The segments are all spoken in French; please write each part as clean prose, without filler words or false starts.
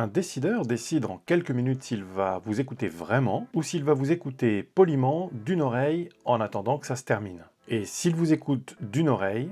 Un décideur décide en quelques minutes s'il va vous écouter vraiment ou s'il va vous écouter poliment d'une oreille en attendant que ça se termine. Et s'il vous écoute d'une oreille,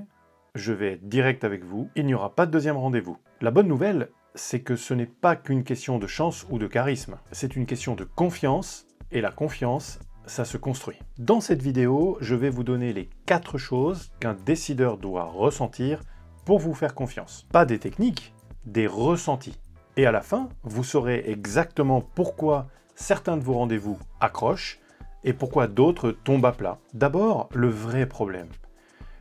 je vais être direct avec vous, il n'y aura pas de deuxième rendez-vous. La bonne nouvelle, c'est que ce n'est pas qu'une question de chance ou de charisme, c'est une question de confiance, et la confiance, ça se construit. Dans cette vidéo, je vais vous donner les 4 choses qu'un décideur doit ressentir pour vous faire confiance. Pas des techniques, des ressentis. Et à la fin, vous saurez exactement pourquoi certains de vos rendez-vous accrochent et pourquoi d'autres tombent à plat. D'abord, le vrai problème.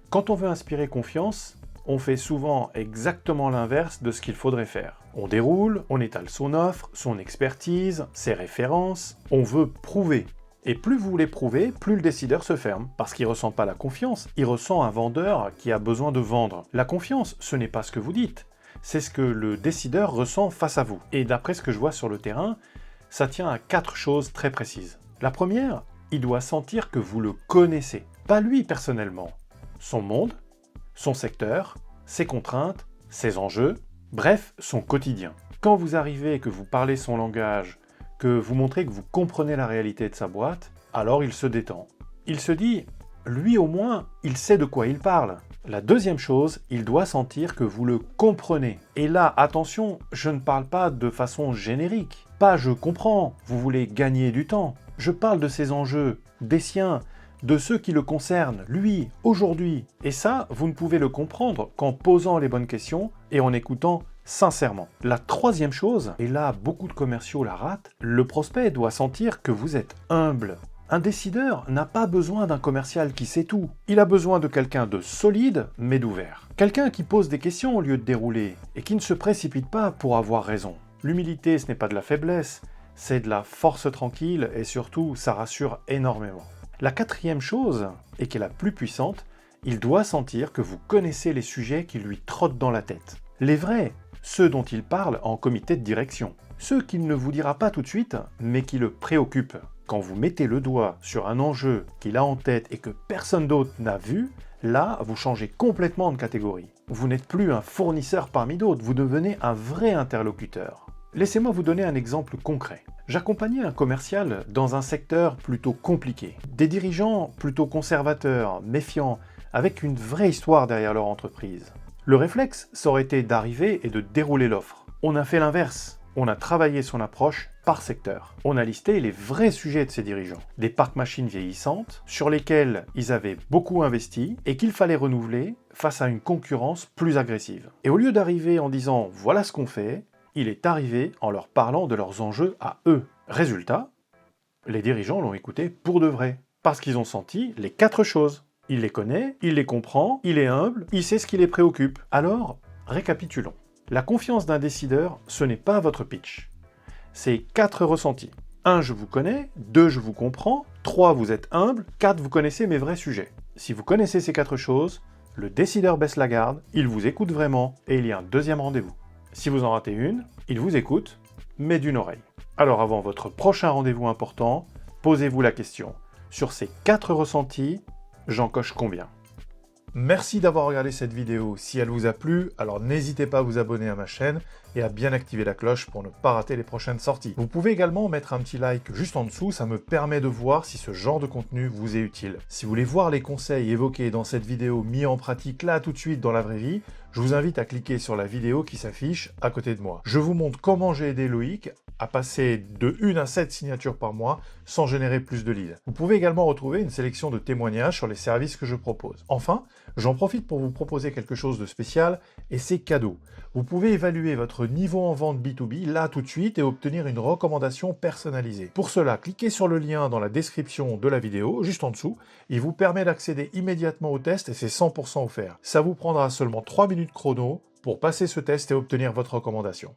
Quand on veut inspirer confiance, on fait souvent exactement l'inverse de ce qu'il faudrait faire. On déroule, on étale son offre, son expertise, ses références, on veut prouver. Et plus vous voulez prouver, plus le décideur se ferme, parce qu'il ne ressent pas la confiance, il ressent un vendeur qui a besoin de vendre. La confiance, ce n'est pas ce que vous dites, c'est ce que le décideur ressent face à vous. Et d'après ce que je vois sur le terrain, ça tient à 4 choses très précises. La première, il doit sentir que vous le connaissez. Pas lui personnellement. Son monde, son secteur, ses contraintes, ses enjeux, bref, son quotidien. Quand vous arrivez et que vous parlez son langage, que vous montrez que vous comprenez la réalité de sa boîte, alors il se détend. Il se dit, lui au moins, il sait de quoi il parle. La deuxième chose, il doit sentir que vous le comprenez. Et là, attention, je ne parle pas de façon générique. Pas je comprends, vous voulez gagner du temps. Je parle de ses enjeux, des siens, de ceux qui le concernent, lui, aujourd'hui. Et ça, vous ne pouvez le comprendre qu'en posant les bonnes questions et en écoutant sincèrement. La troisième chose, et là beaucoup de commerciaux la ratent, le prospect doit sentir que vous êtes humble. Un décideur n'a pas besoin d'un commercial qui sait tout. Il a besoin de quelqu'un de solide, mais d'ouvert. Quelqu'un qui pose des questions au lieu de dérouler, et qui ne se précipite pas pour avoir raison. L'humilité, ce n'est pas de la faiblesse, c'est de la force tranquille, et surtout, ça rassure énormément. La quatrième chose, et qui est la plus puissante, il doit sentir que vous connaissez les sujets qui lui trottent dans la tête. Les vrais, ceux dont il parle en comité de direction. Ceux qu'il ne vous dira pas tout de suite, mais qui le préoccupent. Quand vous mettez le doigt sur un enjeu qu'il a en tête et que personne d'autre n'a vu, là, vous changez complètement de catégorie. Vous n'êtes plus un fournisseur parmi d'autres, vous devenez un vrai interlocuteur. Laissez-moi vous donner un exemple concret. J'accompagnais un commercial dans un secteur plutôt compliqué. Des dirigeants plutôt conservateurs, méfiants, avec une vraie histoire derrière leur entreprise. Le réflexe, ça aurait été d'arriver et de dérouler l'offre. On a fait l'inverse. On a travaillé son approche par secteur. On a listé les vrais sujets de ces dirigeants. Des parcs machines vieillissantes, sur lesquels ils avaient beaucoup investi et qu'il fallait renouveler face à une concurrence plus agressive. Et au lieu d'arriver en disant « voilà ce qu'on fait », il est arrivé en leur parlant de leurs enjeux à eux. Résultat, les dirigeants l'ont écouté pour de vrai, parce qu'ils ont senti les 4 choses. Il les connaît, il les comprend, il est humble, il sait ce qui les préoccupe. Alors, récapitulons. La confiance d'un décideur, ce n'est pas votre pitch. C'est 4 ressentis. 1, je vous connais. 2, je vous comprends. 3, vous êtes humble. 4, vous connaissez mes vrais sujets. Si vous connaissez ces 4 choses, le décideur baisse la garde, il vous écoute vraiment et il y a un deuxième rendez-vous. Si vous en ratez une, il vous écoute, mais d'une oreille. Alors avant votre prochain rendez-vous important, posez-vous la question. Sur ces 4 ressentis, j'en coche combien ? Merci d'avoir regardé cette vidéo. Si elle vous a plu, alors n'hésitez pas à vous abonner à ma chaîne et à bien activer la cloche pour ne pas rater les prochaines sorties. Vous pouvez également mettre un petit like juste en dessous, ça me permet de voir si ce genre de contenu vous est utile. Si vous voulez voir les conseils évoqués dans cette vidéo mis en pratique là tout de suite dans la vraie vie, je vous invite à cliquer sur la vidéo qui s'affiche à côté de moi. Je vous montre comment j'ai aidé Loïc à passer de 1 à 7 signatures par mois sans générer plus de leads. Vous pouvez également retrouver une sélection de témoignages sur les services que je propose. Enfin, j'en profite pour vous proposer quelque chose de spécial et c'est cadeau. Vous pouvez évaluer votre niveau en vente B2B là tout de suite et obtenir une recommandation personnalisée. Pour cela, cliquez sur le lien dans la description de la vidéo, juste en dessous. Il vous permet d'accéder immédiatement au test et c'est 100% offert. Ça vous prendra seulement 3 minutes chrono pour passer ce test et obtenir votre recommandation.